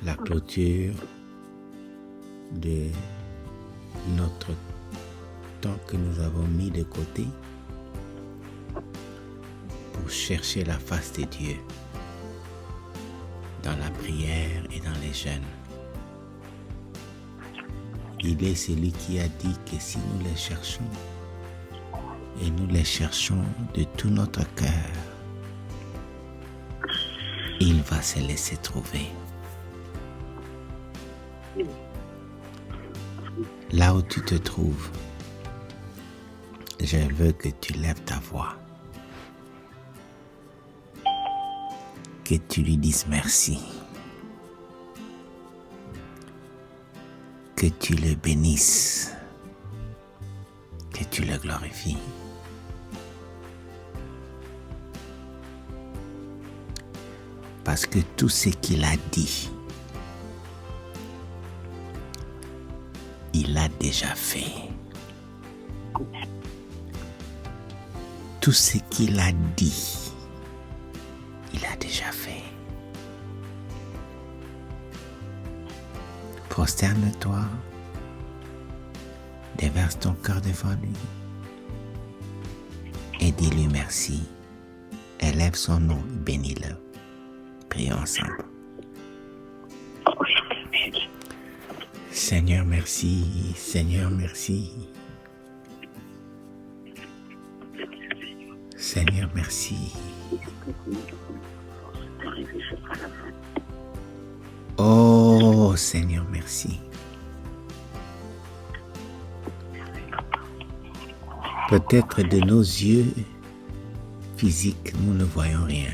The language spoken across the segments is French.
la clôture de notre temps que nous avons mis de côté pour chercher la face de Dieu dans la prière et dans les jeûnes. Il est celui qui a dit que si nous les cherchons, et nous les cherchons de tout notre cœur, il va se laisser trouver. Là où tu te trouves, je veux que tu lèves ta voix, que tu lui dises merci, que tu le bénisses, que tu le glorifies. Parce que tout ce qu'il a dit, il a déjà fait. Tout ce qu'il a dit, il a déjà fait. Prosterne-toi, déverse ton cœur devant lui et dis-lui merci. Élève son nom, bénis-le. Prions ensemble. Seigneur, merci. Seigneur, merci. Seigneur, merci. Oh, Seigneur, merci. Peut-être de nos yeux physiques, nous ne voyons rien.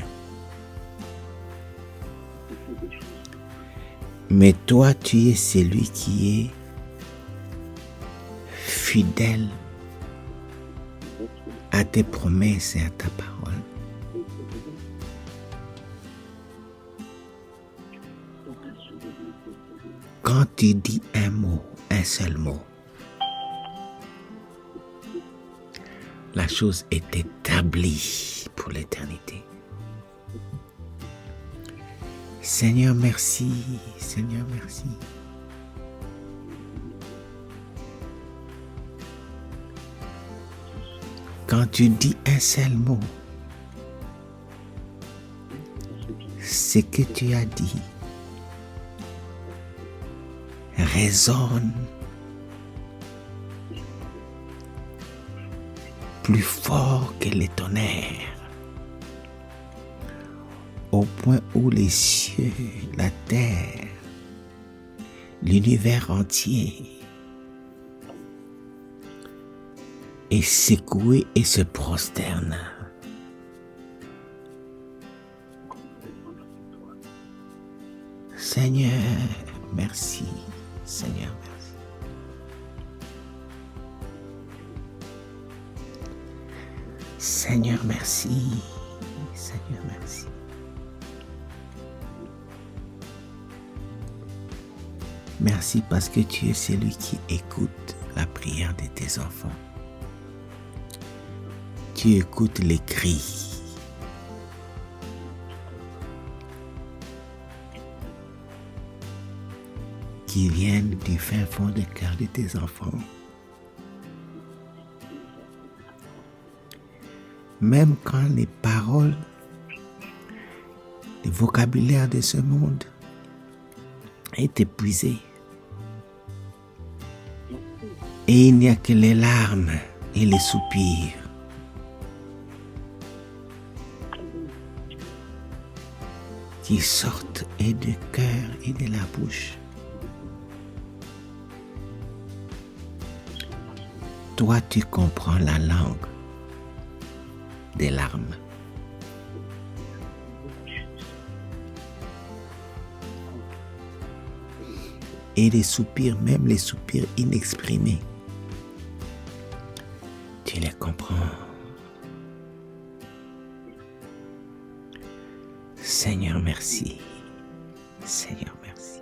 Mais toi, tu es celui qui est fidèle à tes promesses et à ta parole. Quand tu dis un mot, un seul mot, la chose est établie pour l'éternité. Seigneur, merci. Seigneur, merci. Quand tu dis un seul mot, ce que tu as dit résonne plus fort que les tonnerres, au point où les cieux, la terre, l'univers entier est secoué et se prosterne. Seigneur, merci. Seigneur, merci. Seigneur, merci. Seigneur, merci. Merci parce que tu es celui qui écoute la prière de tes enfants. Tu écoutes les cris. Qui viennent du fin fond du cœur de tes enfants. Même quand les paroles, le vocabulaire de ce monde est épuisé. Et il n'y a que les larmes et les soupirs. Qui sortent et du cœur et de la bouche. Toi, tu comprends la langue des larmes. Et les soupirs, même les soupirs inexprimés, tu les comprends. Seigneur, merci. Seigneur, merci.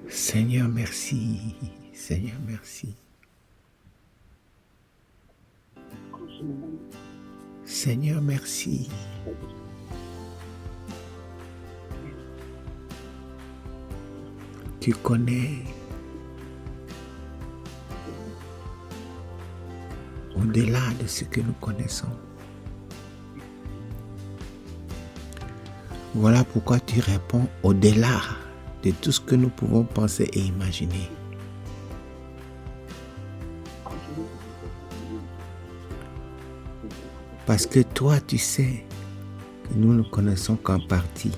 Seigneur, merci. Seigneur, merci. Seigneur, merci. tu connais au-delà de ce que nous connaissons. Voilà pourquoi tu réponds au-delà de tout ce que nous pouvons penser et imaginer. Parce que toi, tu sais que nous ne connaissons qu'en partie.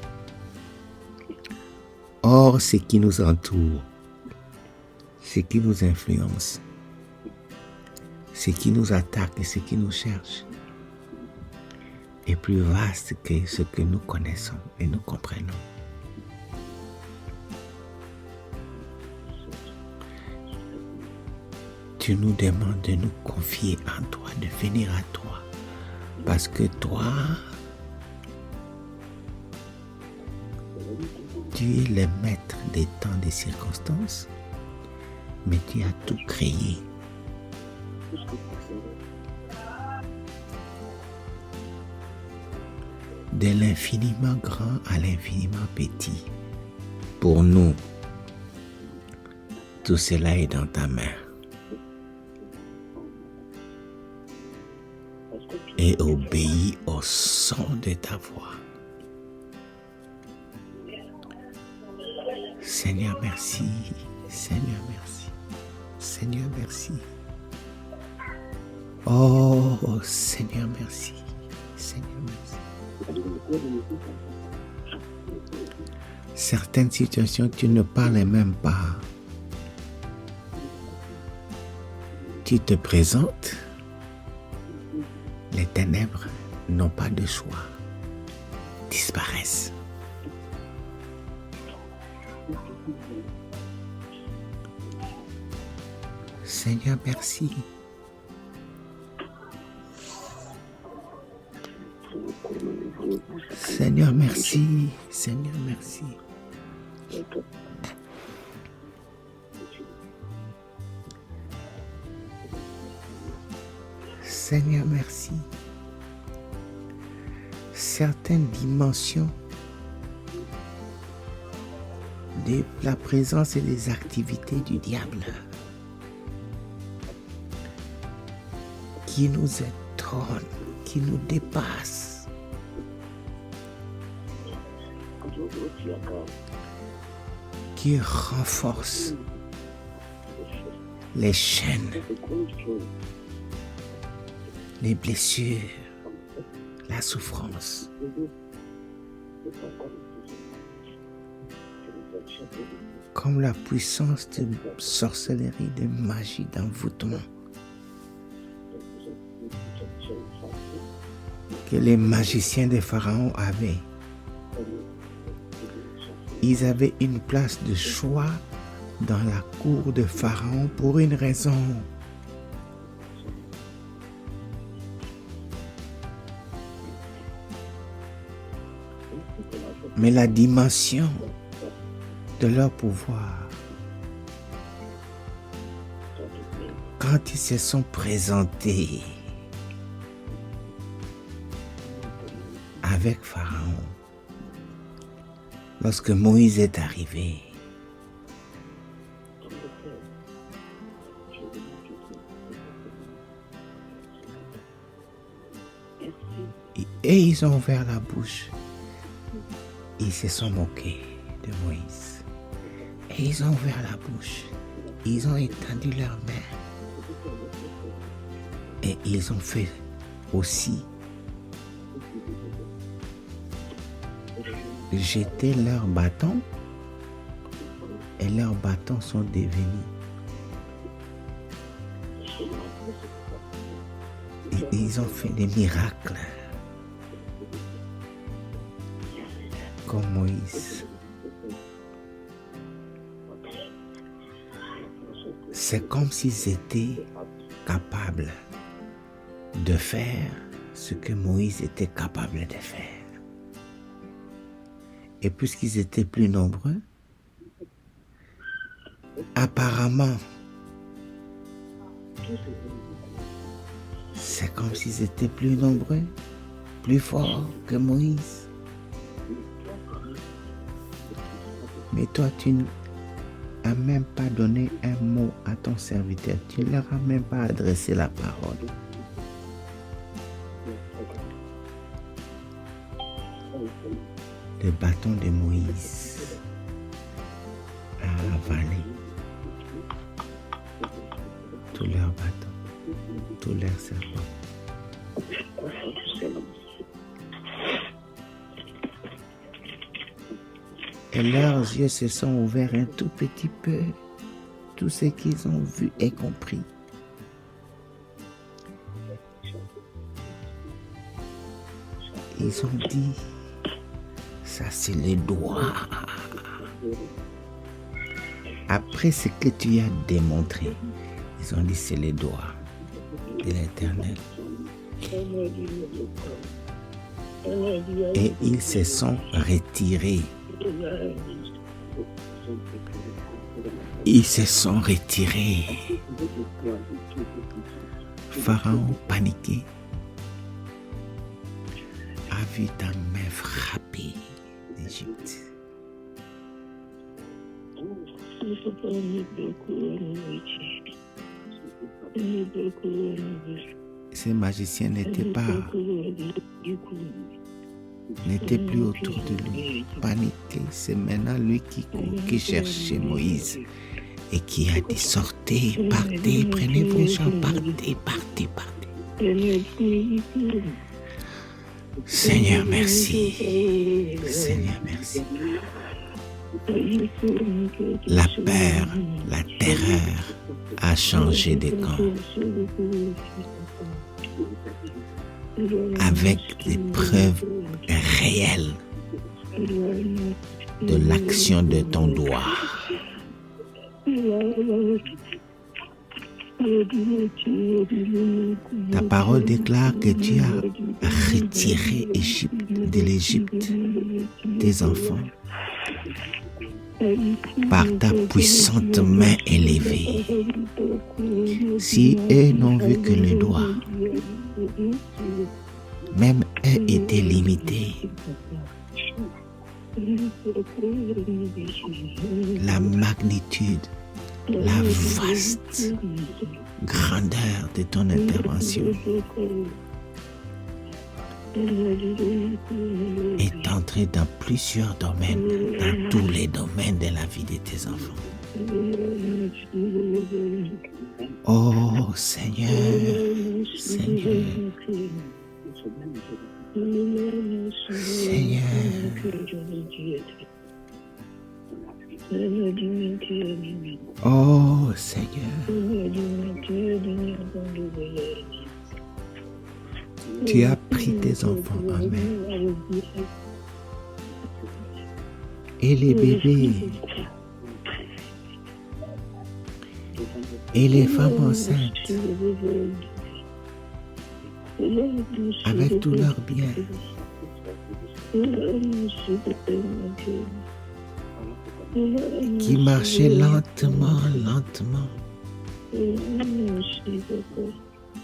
Or, ce qui nous entoure, ce qui nous influence, ce qui nous attaque et ce qui nous cherche est plus vaste que ce que nous connaissons et nous comprenons. Tu nous demandes de nous confier en toi, de venir à toi. Parce que toi, tu es le maître des temps, des circonstances, mais tu as tout créé. De l'infiniment grand à l'infiniment petit. Pour nous, tout cela est dans ta main. Et obéis au son de ta voix. Seigneur, merci. Seigneur, merci. Seigneur, merci. Oh, Seigneur, merci. Seigneur, merci. Certaines situations, tu ne parles même pas. Tu te présentes. Les ténèbres n'ont pas de choix, disparaissent. Seigneur, merci. Seigneur, merci. Seigneur, merci. Seigneur, merci. Certaines dimensions de la présence et des activités du diable qui nous étonnent, qui nous dépassent. Qui renforcent les chaînes, les blessures, la souffrance. Comme la puissance de sorcellerie, de magie, d'envoûtement que les magiciens de Pharaon avaient. Ils avaient une place de choix dans la cour de Pharaon pour une raison. Mais la dimension de leur pouvoir, quand ils se sont présentés avec Pharaon, lorsque Moïse est arrivé, et ils ont ouvert la bouche, ils se sont moqués de Moïse. Et ils ont ouvert la bouche, ils ont étendu leurs mains et ils ont fait aussi jeter leurs bâtons et leurs bâtons sont devenus. Et ils ont fait des miracles comme Moïse. C'est comme s'ils étaient capables de faire ce que Moïse était capable de faire. Et puisqu'ils étaient plus nombreux, apparemment, c'est comme s'ils étaient plus nombreux, plus forts que Moïse. Mais toi, n'as même pas donné un mot à ton serviteur. Tu ne leur as même pas adressé la parole. Le bâton de Moïse a avalé tous leurs bâtons, tous leurs serpents. Et leurs yeux se sont ouverts un tout petit peu. Tout ce qu'ils ont vu et compris. Ils ont dit, ça c'est les doigts. Après ce que tu as démontré, ils ont dit c'est les doigts de l'Éternel. Et ils se sont retirés. Ils se sont retirés. Pharaon paniqué a vu ta main frapper l'Égypte. Ces magiciens n'étaient plus autour de lui. Paniqué, c'est maintenant lui qui cherchait Moïse et qui a dit sortez, partez, prenez vos gens, partez. Seigneur, merci. Seigneur, merci. La peur, la terreur a changé de camp. Avec des preuves réelles de l'action de ton doigt. Ta parole déclare que tu as retiré de l'Égypte tes enfants par ta puissante main élevée. Si eux n'ont vu que le doigt, même eux étaient limités. La magnitude, la vaste grandeur de ton intervention est entrée dans plusieurs domaines, dans tous les domaines de la vie de tes enfants. Oh Seigneur, Seigneur, Seigneur. Oh Seigneur, tu as pris tes enfants en main et les bébés et les femmes enceintes avec tous leurs biens. Qui marchait lentement.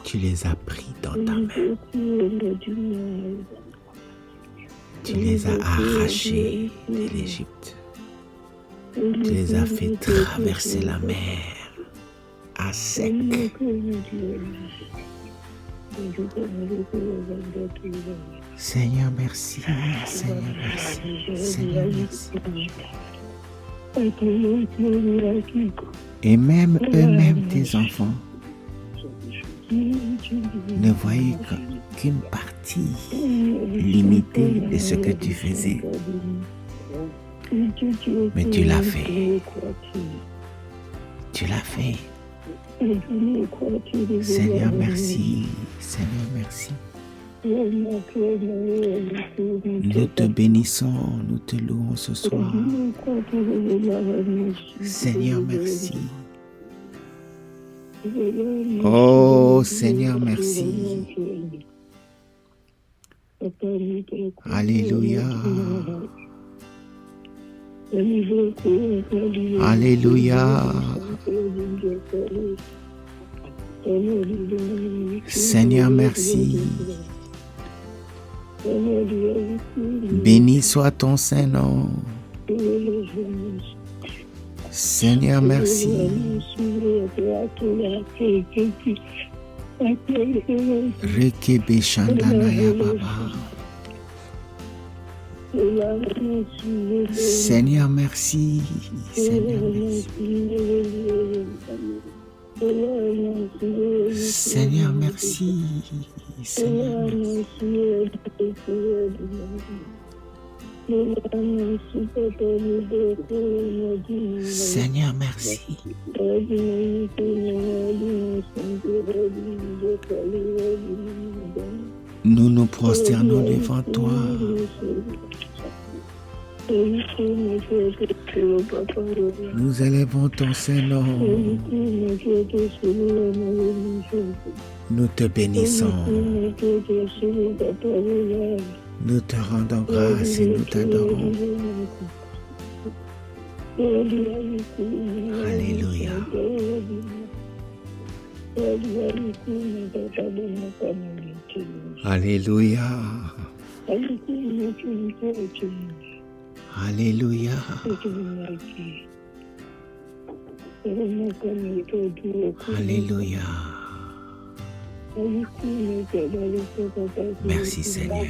Tu les as pris dans ta main. Tu les as arrachés de l'Égypte. Tu les as fait traverser la mer à sec. Seigneur, merci. Seigneur, merci. Seigneur, merci. Et même eux-mêmes, tes enfants, ne voyaient qu'une partie limitée de ce que tu faisais. Mais tu l'as fait. Tu l'as fait. Seigneur, merci. Seigneur, merci. Nous te bénissons, nous te louons ce soir. Seigneur, merci. Oh Seigneur, merci. Alléluia. Alléluia. Seigneur, merci. Béni soit ton Saint-Nom. Seigneur, merci. Rekebe Shandanaya Baba. Seigneur, merci. Seigneur, merci. Seigneur, merci. Seigneur, merci. Seigneur, merci. Nous nous prosternons devant toi. Nous élevons ton Saint-Nom. Nous te bénissons. Nous te rendons grâce et nous t'adorons. Alléluia. Alléluia. Alléluia. Alléluia. Merci Seigneur.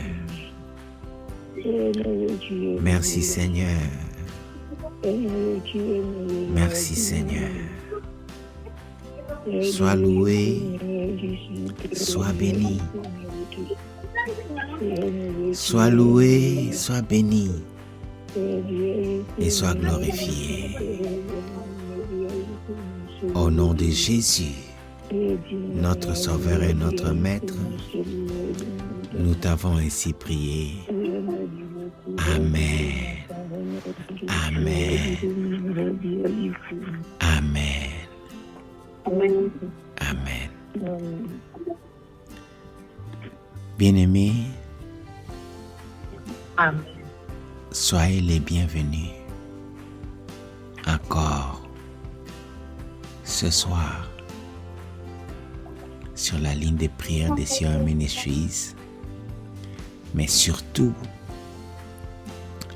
Merci Seigneur. Merci Seigneur. Sois loué, sois béni. Sois loué, sois béni et sois glorifié. Au nom de Jésus, notre Sauveur et notre Maître, nous t'avons ainsi prié. Amen. Amen. Amen. Amen. Bien-aimés, Amen. soyez les bienvenus encore ce soir sur la ligne de prière des Sion Ministries, mais surtout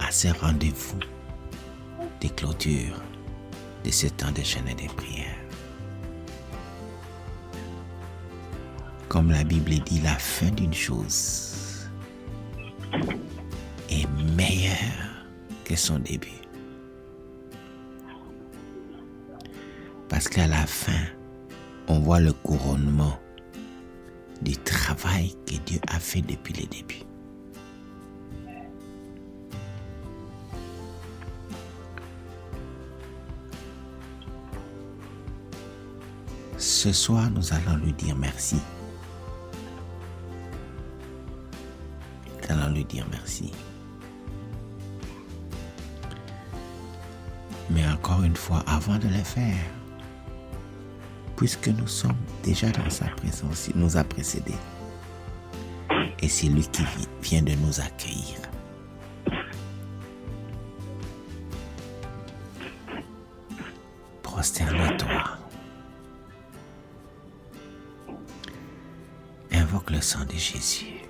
à ce rendez-vous de clôture de ce temps de jeûne et de prière. Comme la Bible dit, la fin d'une chose est meilleure que son début. Parce qu'à la fin, on voit le couronnement du travail que Dieu a fait depuis le début. Ce soir, nous allons lui dire merci. Nous allons lui dire merci. Mais encore une fois, avant de le faire, puisque nous sommes déjà dans sa présence, il nous a précédés. Et c'est lui qui vient de nous accueillir. Prosterne-toi. Invoque le sang de Jésus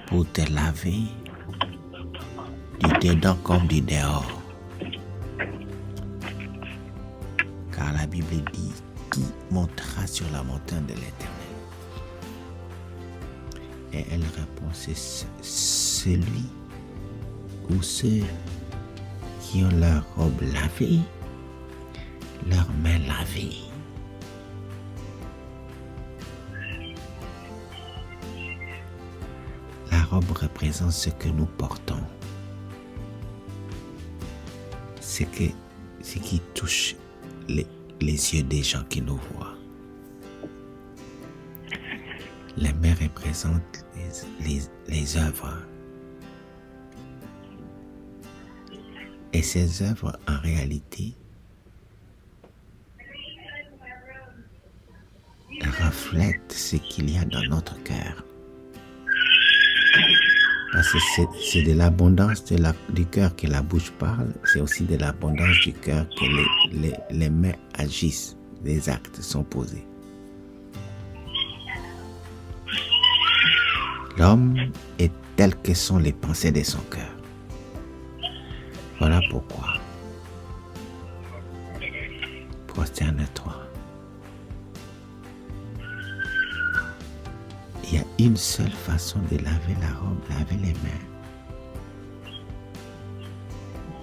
pour te laver du dedans comme du dehors. Car la Bible dit, qui montera sur la montagne de l'Éternel? Et elle répond, c'est celui ou ceux qui ont leur robe lavée, leurs mains lavées. La robe représente ce que nous portons, ce qui touche les yeux des gens qui nous voient. Les mains représentent les œuvres. Et ces œuvres, en réalité, reflètent ce qu'il y a dans notre cœur. Parce que c'est de l'abondance du cœur que la bouche parle, c'est aussi de l'abondance du cœur que les mains agissent, les actes sont posés. L'homme est tel que sont les pensées de son cœur. Voilà pourquoi. Prosterne-toi. Il y a une seule façon de laver la robe, laver les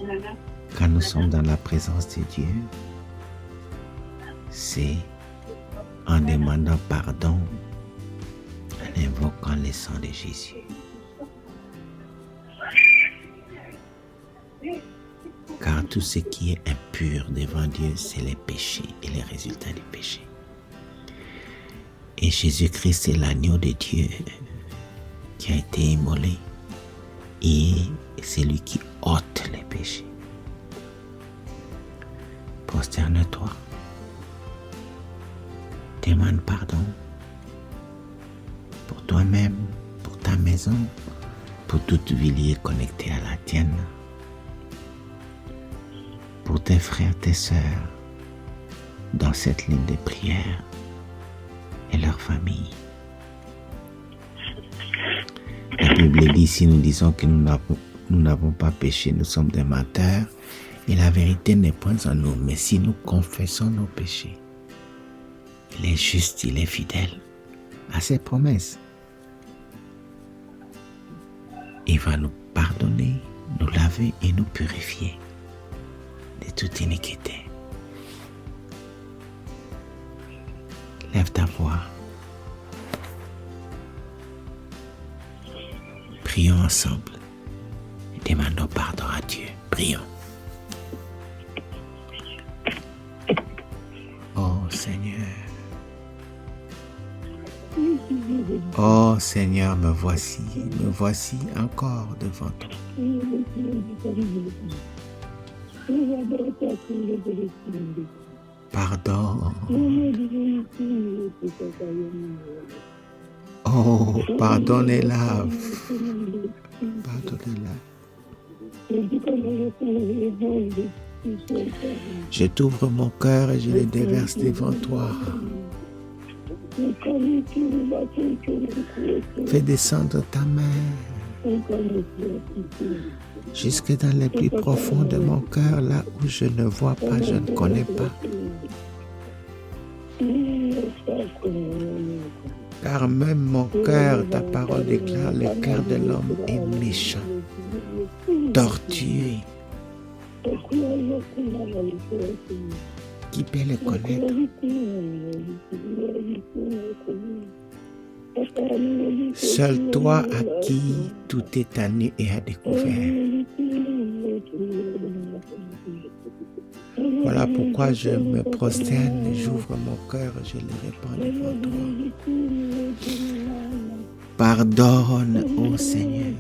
mains. Quand nous sommes dans la présence de Dieu, c'est en demandant pardon, en invoquant le sang de Jésus. Car tout ce qui est impur devant Dieu, c'est les péchés et les résultats du péché. Et Jésus-Christ est l'agneau de Dieu qui a été immolé et c'est lui qui ôte les péchés. Prosterne-toi. Demande pardon pour toi-même, pour ta maison, pour toute vie liée connectée à la tienne, pour tes frères, tes sœurs, dans cette ligne de prière et leur famille. La Bible dit, si nous disons que nous n'avons pas péché, nous sommes des menteurs et la vérité n'est point en nous. Mais si nous confessons nos péchés, il est juste, il est fidèle à ses promesses. Il va nous pardonner, nous laver et nous purifier de toute iniquité. Lève ta voix. Prions ensemble et demandons pardon à Dieu. Prions. Oh Seigneur. Oh Seigneur, me voici encore devant toi. Pardon. Oh, pardonnez-la. Pardonnez-la. Je t'ouvre mon cœur et je le déverse devant toi. Fais descendre ta main jusque dans les plus profonds de mon cœur, là où je ne vois pas, je ne connais pas. Car même mon cœur, ta parole déclare, le cœur de l'homme est méchant, tortueux. Qui peut le connaître? Seul toi à qui tout est à nu et à découvert. Voilà pourquoi je me prosterne, j'ouvre mon cœur, je le répands devant toi. Pardonne, ô Seigneur,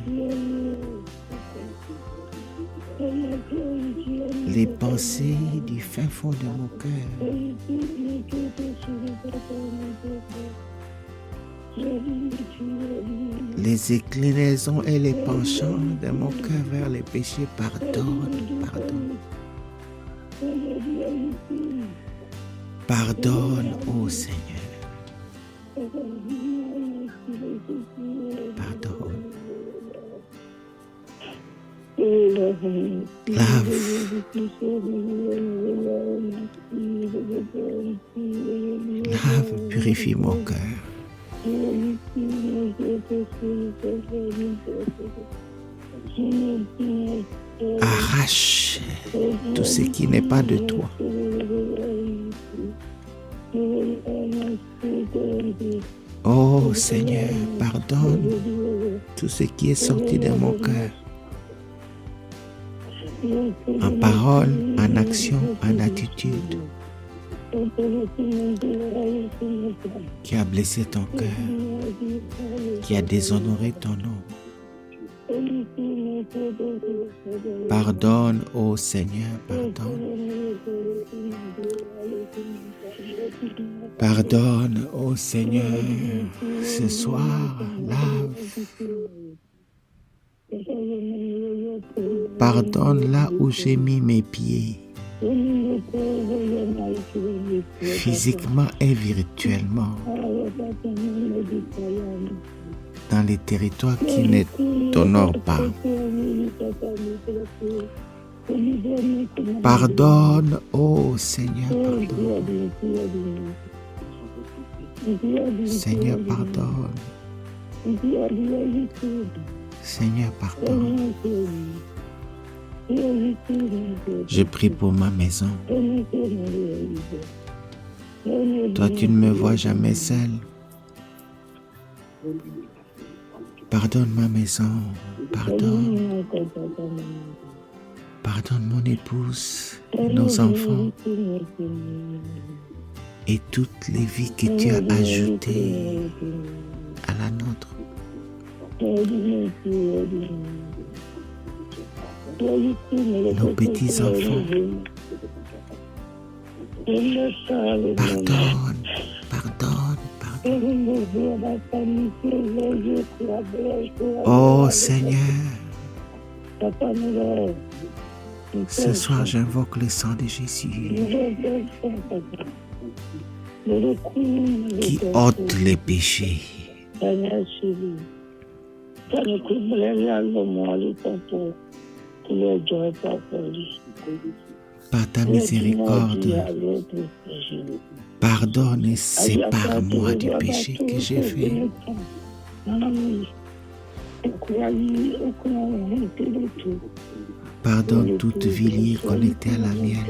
les pensées du fin fond de mon cœur. Les inclinaisons et les penchants de mon cœur vers les péchés, pardonne. Pardonne, ô Seigneur. Pardonne. Lave, purifie mon cœur. Arrache tout ce qui n'est pas de toi. Oh Seigneur, pardonne tout ce qui est sorti de mon cœur. En parole, en action, en attitude, qui a blessé ton cœur, qui a déshonoré ton nom. Pardonne, ô Seigneur, pardonne. Pardonne, ô Seigneur, ce soir, lave. Pardonne là où j'ai mis mes pieds, physiquement et virtuellement, dans les territoires qui ne t'honorent pas. Pardonne, oh Seigneur, pardonne. Seigneur, pardonne. Seigneur, pardonne. Je prie pour ma maison. Toi, tu ne me vois jamais seul. Pardonne ma maison. Pardonne. Pardonne mon épouse, nos enfants et toutes les vies que tu as ajoutées à la nôtre. Nos petits-enfants. Pardonne, pardonne, pardonne. Oh Seigneur, ce soir j'invoque le sang de Jésus qui ôte les péchés. Par ta miséricorde, pardonne et sépare-moi du péché que j'ai fait. Pardonne toute vie liée connectée à la mienne.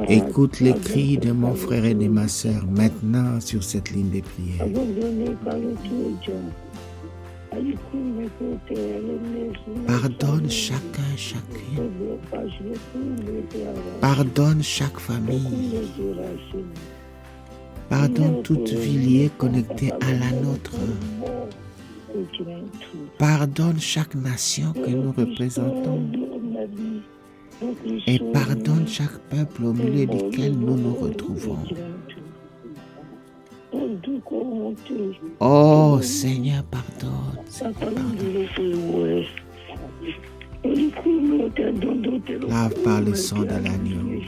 Écoute les cris de mon frère et de ma sœur maintenant sur cette ligne de prière. Pardonne chacun, chacune. Pardonne chaque famille. Pardonne toute vie liée connectée à la nôtre. Pardonne chaque nation que nous représentons. Et pardonne chaque peuple au milieu duquel nous nous retrouvons. Oh Seigneur, pardonne. Lave par le sang de l'agneau.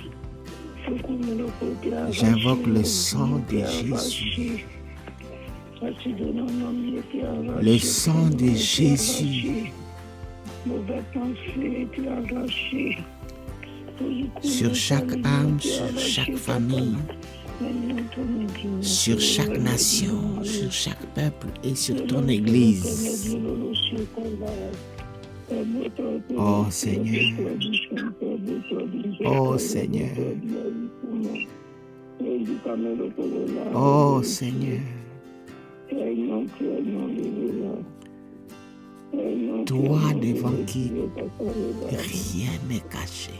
J'invoque le sang de Jésus. Le sang de Jésus sur chaque âme, sur chaque famille, sur chaque nation, sur chaque peuple et sur ton Église. Oh Seigneur, oh Seigneur, oh Seigneur, toi devant qui rien n'est caché,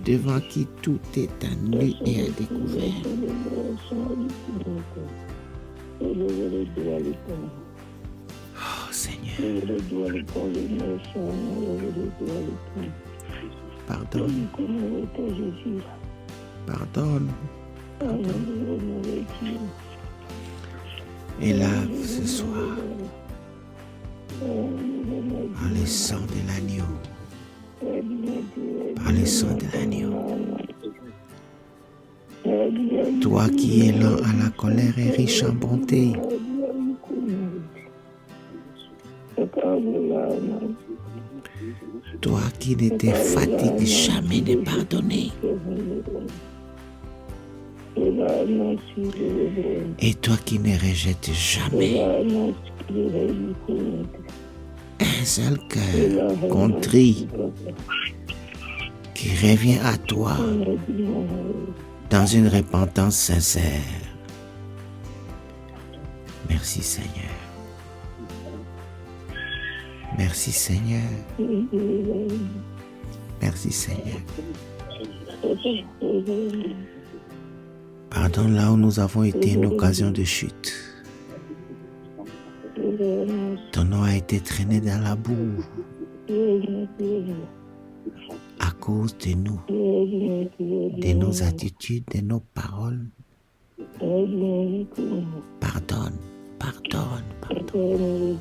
devant qui tout est à nu et à découvert. Oh Seigneur, pardonne, pardonne, et lave ce soir par le sang de l'agneau, par le sang de l'agneau. Toi qui es lent à la colère et riche en bonté, toi qui ne te fatigues jamais de pardonner, et toi qui ne rejettes jamais un seul cœur contrit qui revient à toi dans une repentance sincère. Merci Seigneur. Merci Seigneur. Merci Seigneur. Pardonne là où nous avons été une occasion de chute. Ton nom a été traîné dans la boue à cause de nous, de nos attitudes, de nos paroles. Pardonne, pardonne, pardonne.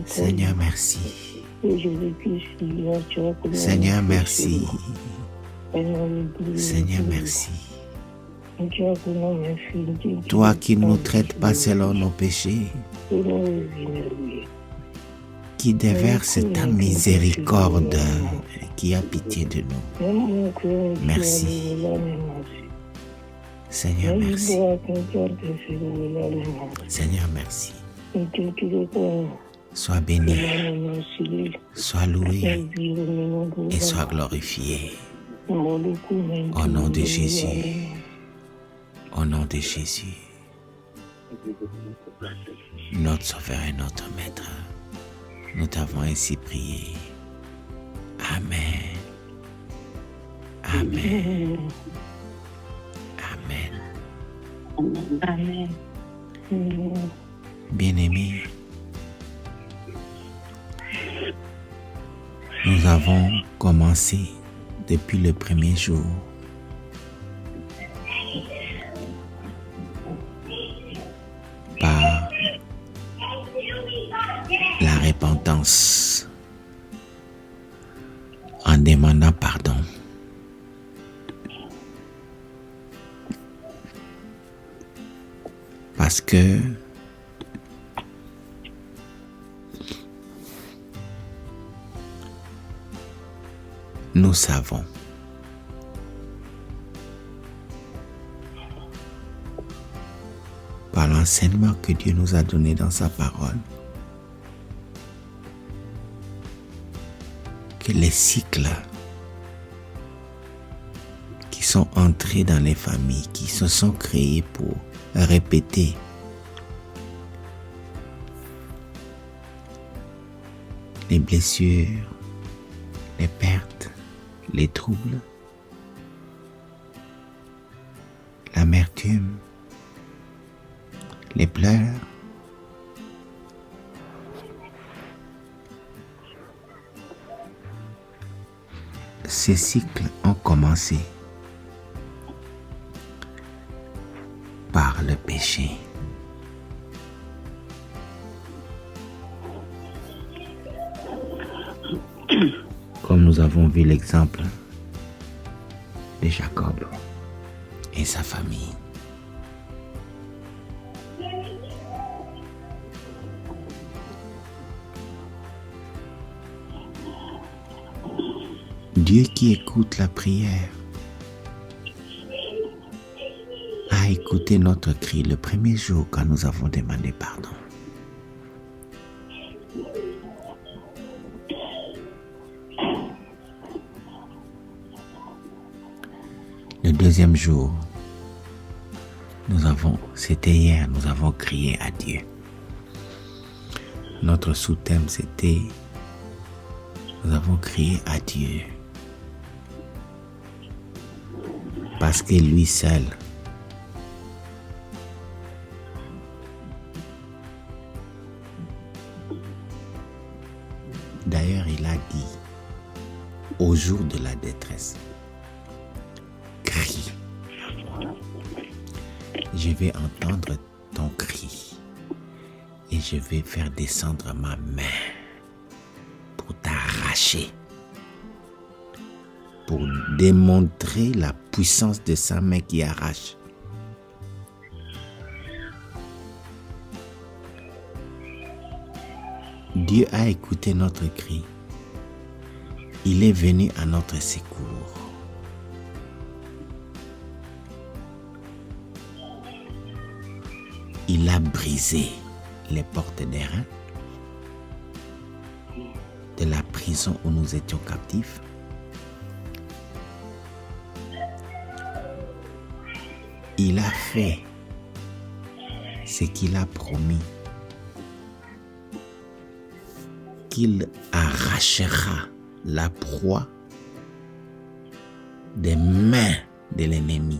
Seigneur, merci. Seigneur, merci. Seigneur, merci. Toi qui ne nous traites pas selon nos péchés, qui déverse ta miséricorde et qui a pitié de nous. Merci. Seigneur, merci. Seigneur, merci. Sois béni, sois loué et sois glorifié. Au nom de Jésus. Au nom de Jésus. Notre Sauveur et notre Maître. Nous t'avons ainsi prié. Amen. Amen. Amen. Amen. Bien-aimés, nous avons commencé depuis le premier jour par la repentance en demandant pardon. Parce que nous savons par l'enseignement que Dieu nous a donné dans sa parole que les cycles qui sont entrés dans les familles, qui se sont créés pour répéter les blessures, les pertes, les troubles, l'amertume, les pleurs, ces cycles ont commencé par le péché. Comme nous avons vu l'exemple de Jacob et sa famille. Dieu qui écoute la prière a écouté notre cri le premier jour quand nous avons demandé pardon. Le deuxième jour, c'était hier, nous avons crié à Dieu. Notre sous-thème, c'était nous avons crié à Dieu. Parce que lui seul d'ailleurs il a dit au jour de la détresse, crie. Je vais entendre ton cri et je vais faire descendre ma main pour t'arracher, pour démontrer la puissance de sa main qui arrache. Dieu a écouté notre cri. Il est venu à notre secours. Il a brisé les portes des reins de la prison où nous étions captifs. Il a fait ce qu'il a promis, qu'il arrachera la proie des mains de l'ennemi.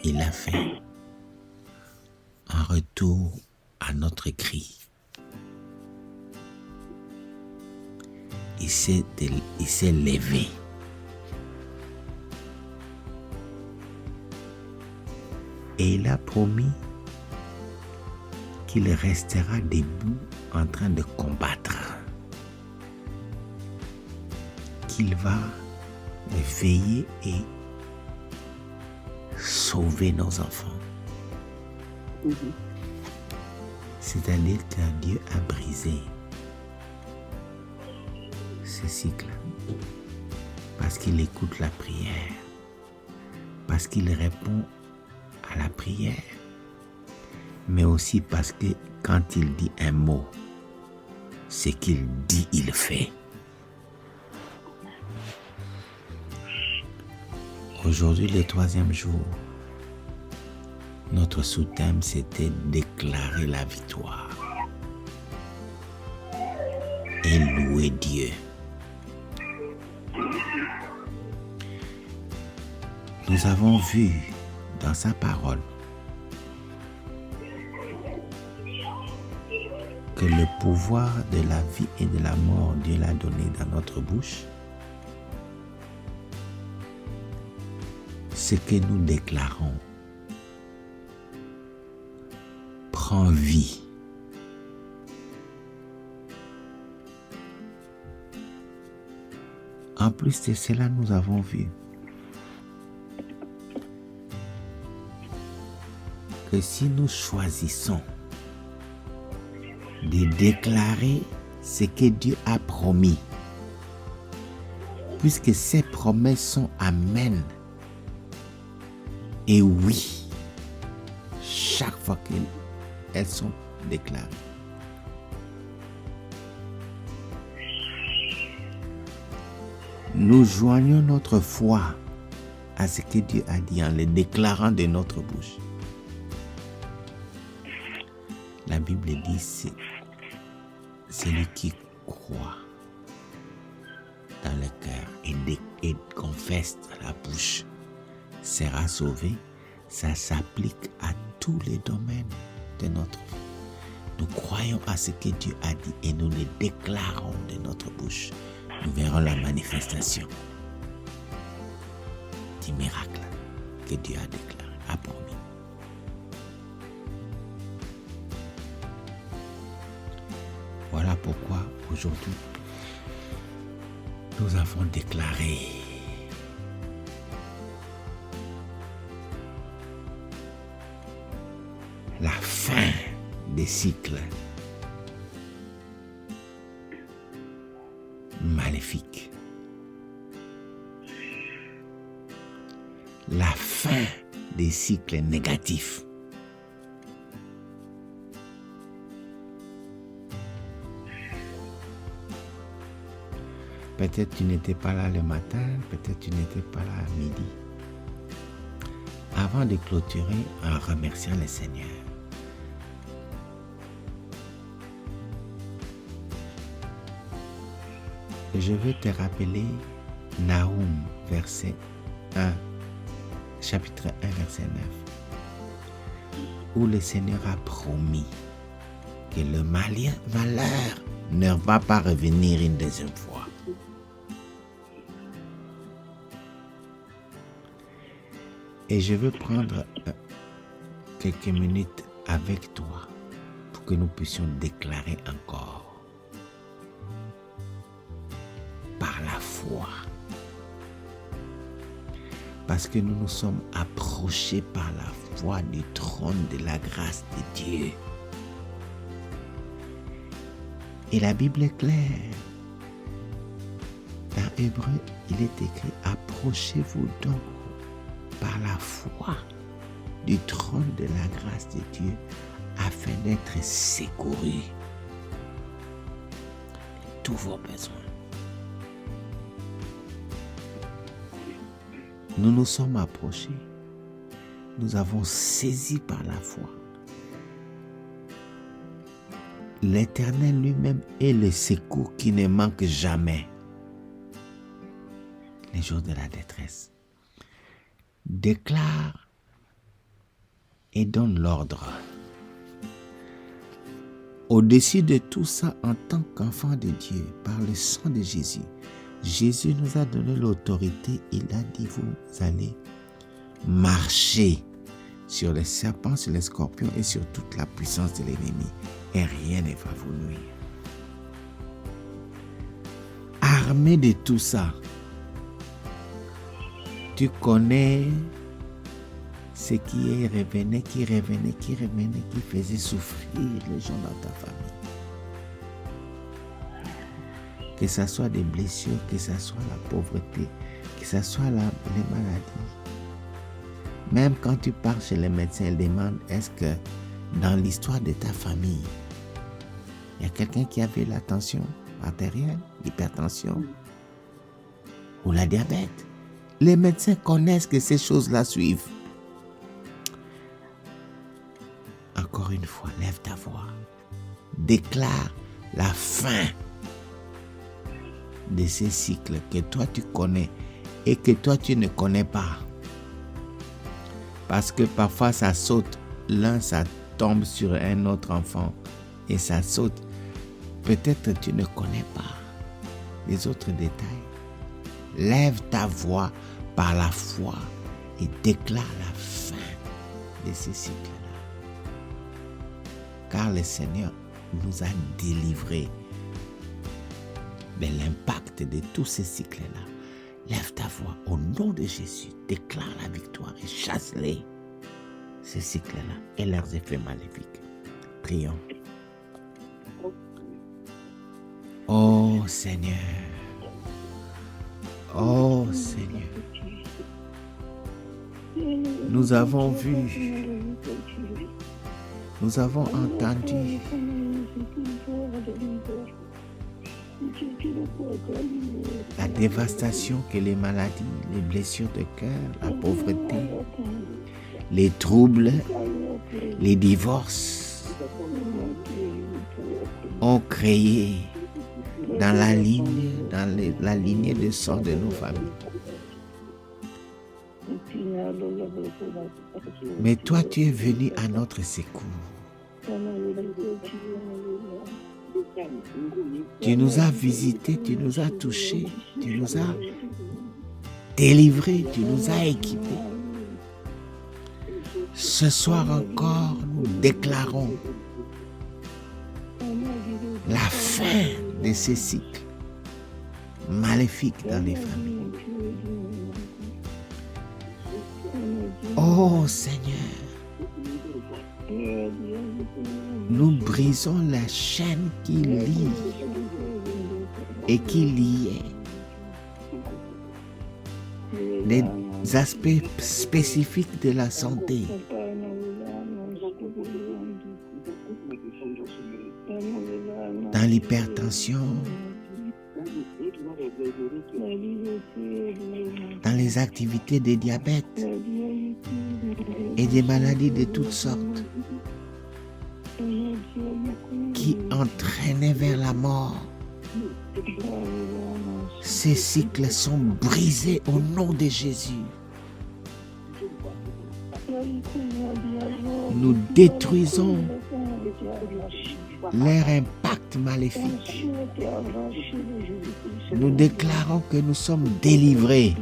Il a fait un retour à notre cri. Il s'est levé. Et il a promis qu'il restera debout en train de combattre. Qu'il va veiller et sauver nos enfants. C'est-à-dire qu'un Dieu a brisé ce cycle parce qu'il écoute la prière, parce qu'il répond à la prière, mais aussi parce que quand il dit un mot, ce qu'il dit, il fait. Aujourd'hui, le 3e jour, notre sous-thème, c'était déclarer la victoire et louer Dieu. Nous avons vu dans sa parole que le pouvoir de la vie et de la mort, Dieu l'a donné dans notre bouche. Ce que nous déclarons prend vie. En plus de cela, nous avons vu que si nous choisissons de déclarer ce que Dieu a promis, puisque ces promesses sont amen et oui, chaque fois qu'elles sont déclarées. Nous joignons notre foi à ce que Dieu a dit en le déclarant de notre bouche. La Bible dit c'est celui qui croit dans le cœur et confesse dans la bouche sera sauvé. Ça s'applique à tous les domaines de notre vie. Nous croyons à ce que Dieu a dit et nous le déclarons de notre bouche. Nous verrons la manifestation du miracle que Dieu a déclaré, a promis. Voilà pourquoi aujourd'hui, nous avons déclaré la fin des cycles maléfiques. La fin des cycles négatifs. Peut-être tu n'étais pas là le matin, peut-être tu n'étais pas là à midi. Avant de clôturer en remerciant le Seigneur, je veux te rappeler Nahum, verset 1, chapitre 1, verset 9, où le Seigneur a promis que le malheur ne va pas revenir une deuxième fois. Et je veux prendre quelques minutes avec toi pour que nous puissions déclarer encore par la foi. Parce que nous nous sommes approchés par la foi du trône de la grâce de Dieu. Et la Bible est claire. Dans Hébreu, il est écrit « Approchez-vous donc par la foi du trône de la grâce de Dieu afin d'être secourus de tous vos besoins. » Nous nous sommes approchés. Nous avons saisi par la foi. L'Éternel lui-même est le secours qui ne manque jamais. Les jours de la détresse. Déclare et donne l'ordre. Au-dessus de tout ça, en tant qu'enfant de Dieu, par le sang de Jésus, Jésus nous a donné l'autorité. Il a dit, vous allez marcher sur les serpents, sur les scorpions et sur toute la puissance de l'ennemi. Et rien ne va vous nuire. Armé de tout ça, Tu connais ce qui revenait, qui faisait souffrir les gens dans ta famille. Que ce soit des blessures, que ce soit la pauvreté, que ce soit les maladies. Même quand tu pars chez les médecins, ils demandent, est-ce que dans l'histoire de ta famille, il y a quelqu'un qui avait la tension artérielle, l'hypertension ou la diabète? Les médecins connaissent que ces choses-là suivent. Encore une fois, lève ta voix. Déclare la fin de ces cycles que toi tu connais et que toi tu ne connais pas. Parce que parfois ça saute, ça tombe sur un autre enfant et ça saute. Peut-être tu ne connais pas les autres détails. Lève ta voix par la foi et déclare la fin de ces cycles-là. Car le Seigneur nous a délivrés de l'impact de tous ces cycles-là. Lève ta voix au nom de Jésus, déclare la victoire et chasse-les, ces cycles-là et leurs effets maléfiques. Prions. Oh Seigneur, oh Seigneur, nous avons vu, nous avons entendu la dévastation que les maladies, les blessures de cœur, la pauvreté, les troubles, les divorces ont créé dans la lignée de sang de nos familles. Mais toi, tu es venu à notre secours. Tu nous as visités, tu nous as touchés, tu nous as délivrés, tu nous as équipés. Ce soir encore, nous déclarons la fin de ces cycles maléfiques dans les familles. Oh Seigneur, nous brisons la chaîne qui lie et qui liait les aspects spécifiques de la santé. Dans l'hypertension, dans les activités de diabète et des maladies de toutes sortes qui entraînaient vers la mort. Ces cycles sont brisés au nom de Jésus. Nous détruisons leur impact maléfique. Nous déclarons que nous sommes délivrés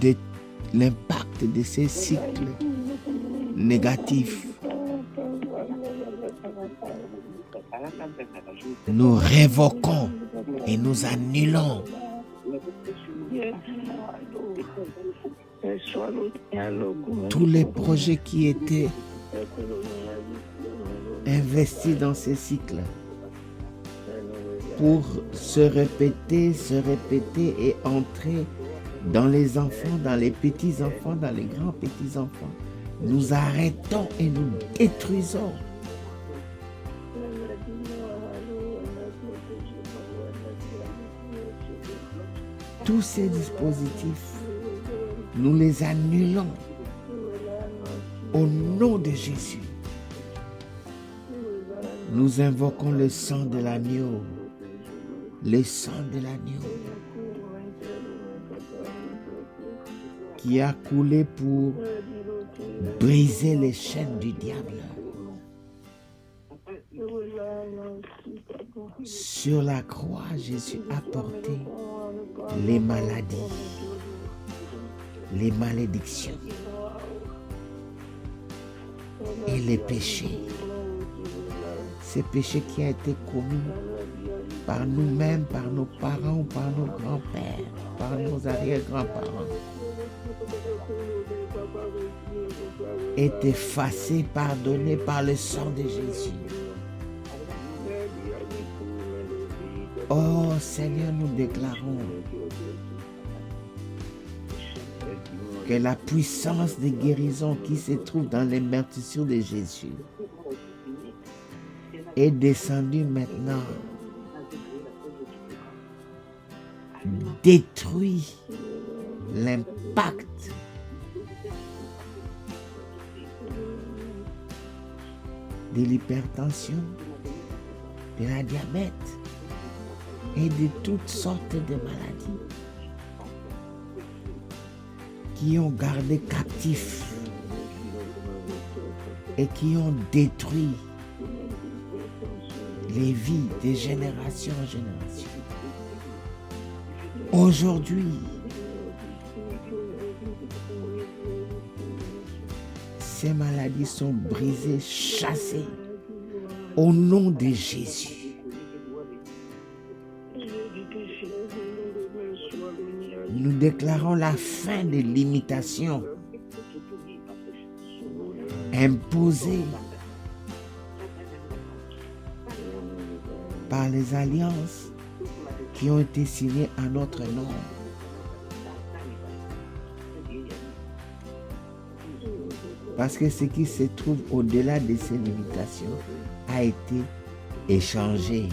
de l'impact de ces cycles négatifs. Nous révoquons et nous annulons tous les projets qui étaient investis dans ces cycles pour se répéter et entrer dans les enfants, dans les petits-enfants, dans les grands petits-enfants. Nous arrêtons et nous détruisons tous ces dispositifs. Nous les annulons au nom de Jésus. Nous invoquons le sang de l'agneau, le sang de l'agneau qui a coulé pour briser les chaînes du diable. Sur la croix, Jésus a porté les maladies, les malédictions et les péchés. Ces péchés qui ont été commis par nous-mêmes, par nos parents ou par nos grands-pères, par nos arrière-grands-parents, est effacé, pardonné par le sang de Jésus. Oh Seigneur, nous déclarons que la puissance de guérison qui se trouve dans les meurtrissures de Jésus est descendue maintenant, détruit l'impact de l'hypertension, de la diabète et de toutes sortes de maladies qui ont gardé captifs et qui ont détruit les vies de génération en génération. Aujourd'hui, ces maladies sont brisées, chassées au nom de Jésus. Nous déclarons la fin des limitations imposées par les alliances qui ont été signées à notre nom. Parce que ce qui se trouve au-delà de ces limitations a été échangé,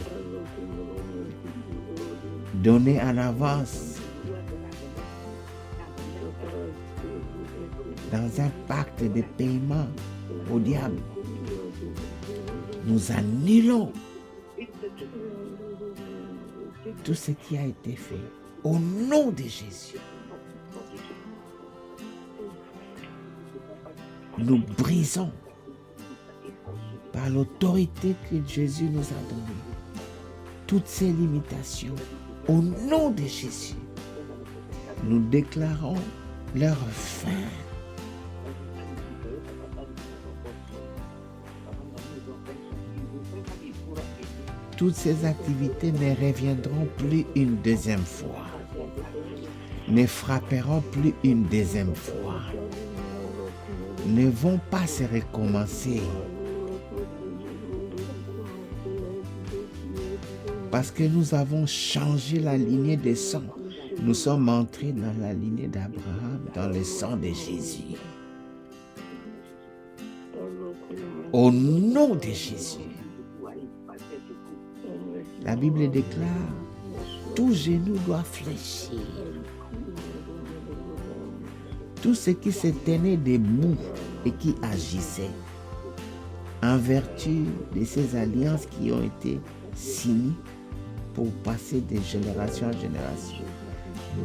donné en avance, dans un pacte de paiement au diable. Nous annulons tout ce qui a été fait au nom de Jésus. Nous brisons par l'autorité que Jésus nous a donnée toutes ces limitations au nom de Jésus. Nous déclarons leur fin. Toutes ces activités ne reviendront plus une deuxième fois, ne frapperont plus une deuxième fois, ne vont pas se recommencer. Parce que nous avons changé la lignée des sangs. Nous sommes entrés dans la lignée d'Abraham, dans le sang de Jésus. Au nom de Jésus. La Bible déclare, tout genou doit fléchir. Tout ce qui se tenait debout et qui agissait en vertu de ces alliances qui ont été signées pour passer de génération en génération,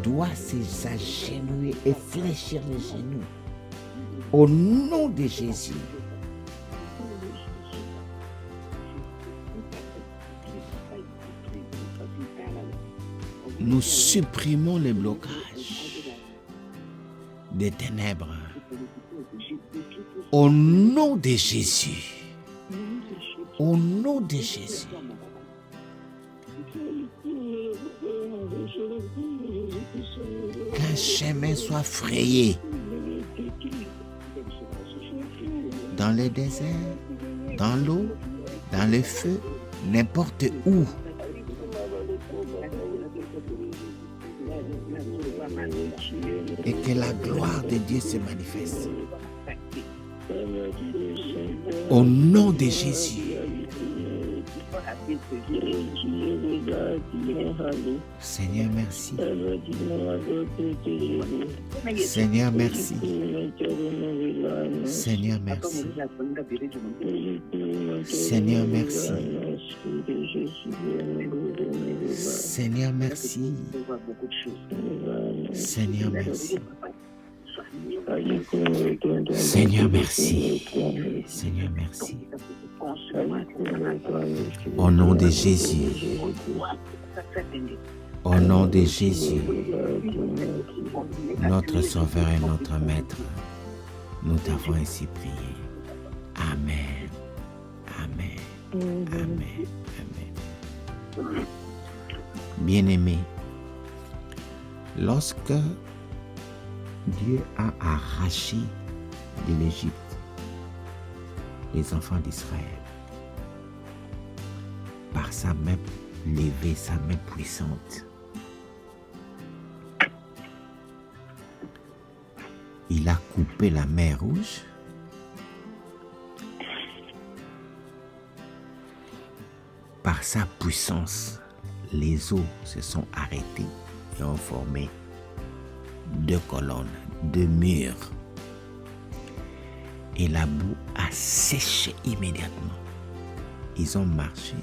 doit s'agenouiller et fléchir les genoux. Au nom de Jésus. Nous supprimons les blocages des ténèbres. Au nom de Jésus. Au nom de Jésus. Qu'un chemin soit frayé dans le désert, dans l'eau, dans le feu, n'importe où. Et que la gloire de Dieu se manifeste. Au nom de Jésus. Seigneur, merci. Seigneur, merci. Seigneur, merci. Seigneur, merci. Seigneur, merci. Seigneur, merci. Seigneur, merci. Seigneur, merci. Au nom de Jésus. Au nom de Jésus, notre Sauveur et notre Maître, nous t'avons ainsi prié. Amen. Amen. Amen. Amen. Bien-aimés, lorsque Dieu a arraché de l'Égypte les enfants d'Israël, par sa main levée, sa main puissante, il a coupé la mer Rouge. Par sa puissance, les eaux se sont arrêtées et ont formé 2 colonnes, 2 murs. Et la boue a séché immédiatement. Ils ont marché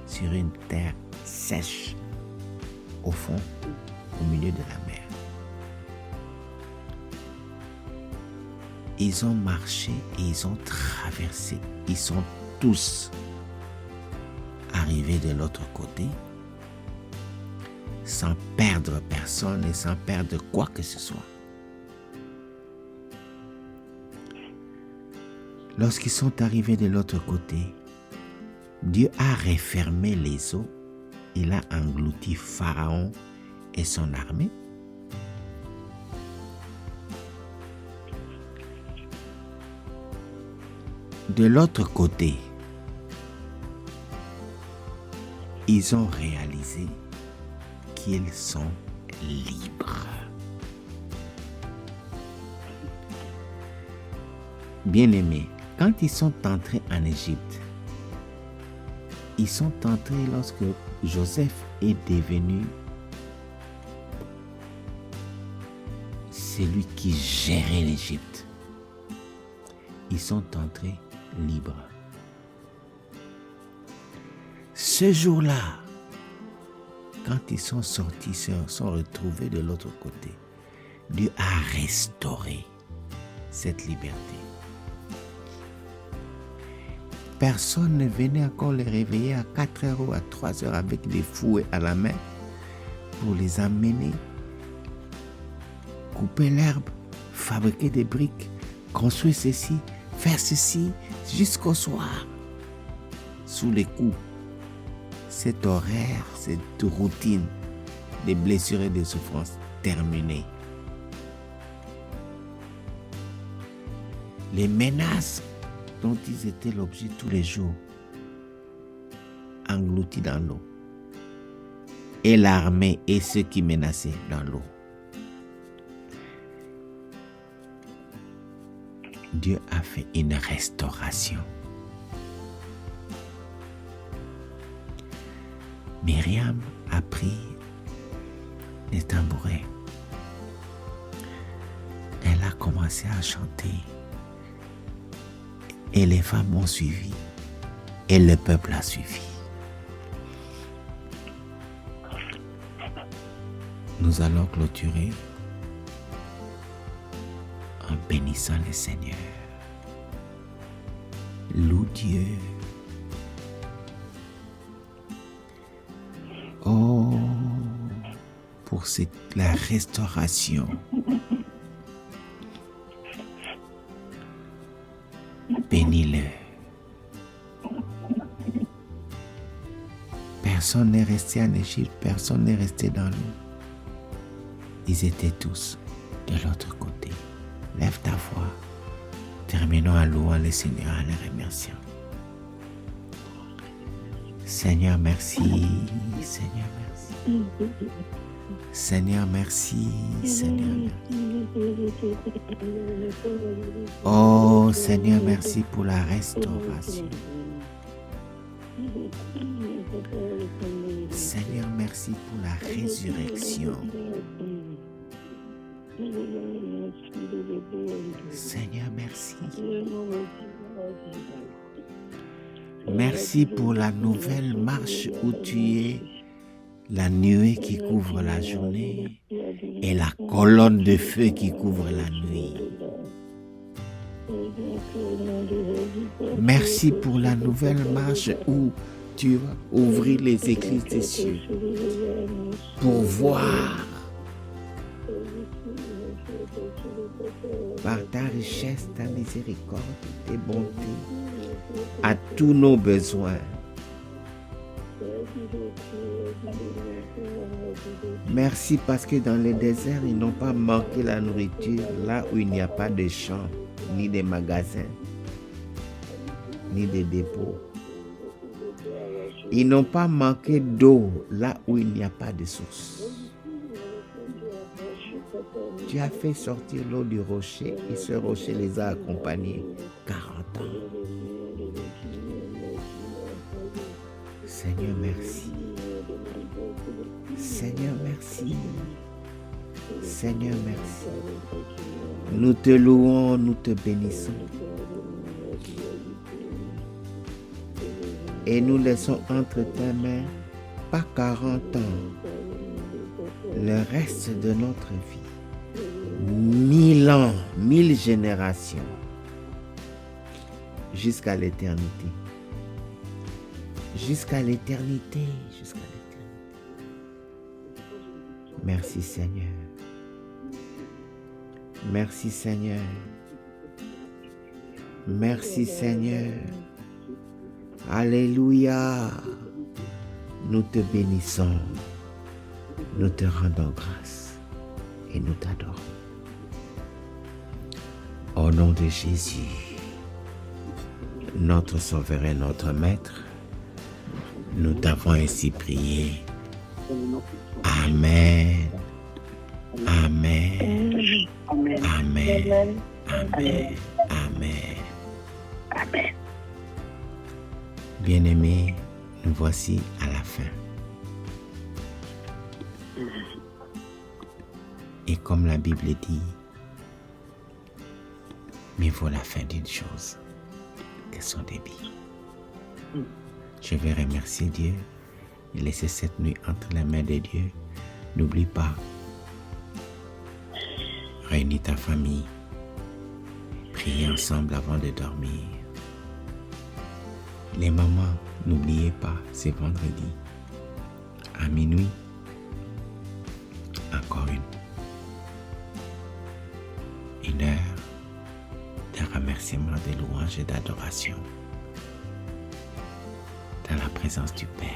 sur une terre sèche, au fond, au milieu de la mer. Ils ont marché et ils ont traversé. Ils sont tous arrivés de l'autre côté sans perdre personne et sans perdre quoi que ce soit. Lorsqu'ils sont arrivés de l'autre côté, Dieu a refermé les eaux. Il a englouti Pharaon et son armée. De l'autre côté, ils ont réalisé qu'ils sont libres. Bien-aimés, quand ils sont entrés en Égypte, ils sont entrés lorsque Joseph est devenu celui qui gérait l'Égypte. Ils sont entrés libres. Ce jour-là, quand ils sont sortis, se sont retrouvés de l'autre côté, Dieu a restauré cette liberté. Personne ne venait encore les réveiller à 4 heures ou à 3 heures avec des fouets à la main pour les amener, couper l'herbe, fabriquer des briques, construire ceci, faire ceci jusqu'au soir. Sous les coups, cet horaire, cette routine des blessures et des souffrances terminée. Les menaces dont ils étaient l'objet tous les jours, engloutis dans l'eau. Et l'armée et ceux qui menaçaient dans l'eau. Dieu a fait une restauration. Myriam a pris les tambourins. Elle a commencé à chanter. Et les femmes ont suivi. Et le peuple a suivi. Nous allons clôturer en bénissant le Seigneur. Loue Dieu. Oh, pour la restauration. Bénis-le. Personne n'est resté en Égypte, personne n'est resté dans l'eau. Ils étaient tous de l'autre côté. Lève ta voix. Terminons en louant le Seigneur, en le remerciant. Seigneur, merci. Seigneur, merci. Seigneur, merci. Seigneur, merci. Oh, Seigneur, merci pour la restauration. Seigneur, merci pour la résurrection. Seigneur, merci. Merci pour la nouvelle marche où tu es, la nuée qui couvre la journée et la colonne de feu qui couvre la nuit. Merci pour la nouvelle marche où tu vas ouvrir les églises des cieux pour voir par ta richesse, ta miséricorde, tes bontés, à tous nos besoins. Merci parce que dans les déserts, ils n'ont pas manqué la nourriture là où il n'y a pas de champs, ni de magasins, ni de dépôts. Ils n'ont pas manqué d'eau là où il n'y a pas de source. Tu as fait sortir l'eau du rocher et ce rocher les a accompagnés 40 ans. Seigneur, merci. Seigneur, merci. Seigneur, merci. Nous te louons, nous te bénissons. Et nous laissons entre tes mains, pas 40 ans, le reste de notre vie. 1000 ans, 1000 générations, jusqu'à l'éternité. Jusqu'à l'éternité, jusqu'à l'éternité. Merci Seigneur. Merci Seigneur. Merci Seigneur. Alléluia. Nous te bénissons. Nous te rendons grâce et nous t'adorons. Au nom de Jésus, notre Sauveur et notre Maître, nous t'avons ainsi prié. Amen. Amen. Amen. Amen. Amen. Amen. Bien-aimés, nous voici à la fin. Et comme la Bible dit, mieux vaut la fin d'une chose que son début. Je vais remercier Dieu et laisser cette nuit entre les mains de Dieu. N'oublie pas, réunis ta famille, priez ensemble avant de dormir. Les mamans, n'oubliez pas, c'est vendredi, à minuit, encore une heure de remerciement, de louange et d'adoration dans la présence du Père.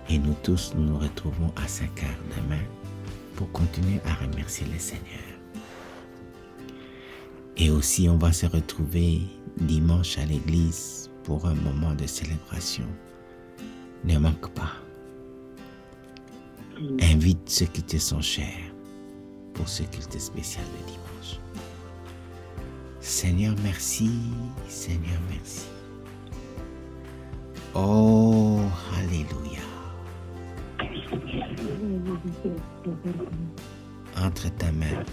Et nous tous, nous nous retrouvons à 5 heures demain pour continuer à remercier le Seigneur. Et aussi, on va se retrouver dimanche à l'église pour un moment de célébration. Ne manque pas. Invite ceux qui te sont chers pour ce culte spécial de dimanche. Seigneur, merci. Seigneur, merci. Oh, alléluia. Entre ta main,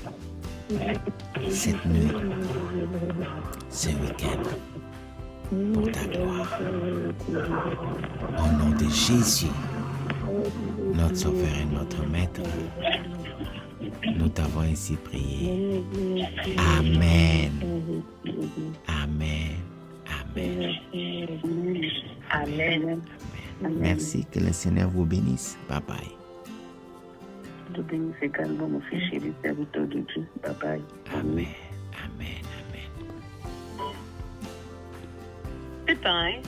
cette nuit, ce week-end, pour ta gloire. Au nom de Jésus, notre Sauveur et notre Maître, nous t'avons ainsi prié. Amen. Amen. Amen. Amen. Merci, que le Seigneur vous bénisse. Bye bye. Te bénisse également, mon fils chéri, serviteur de Dieu. Bye bye. Amen. Amen. Amen. Goodbye.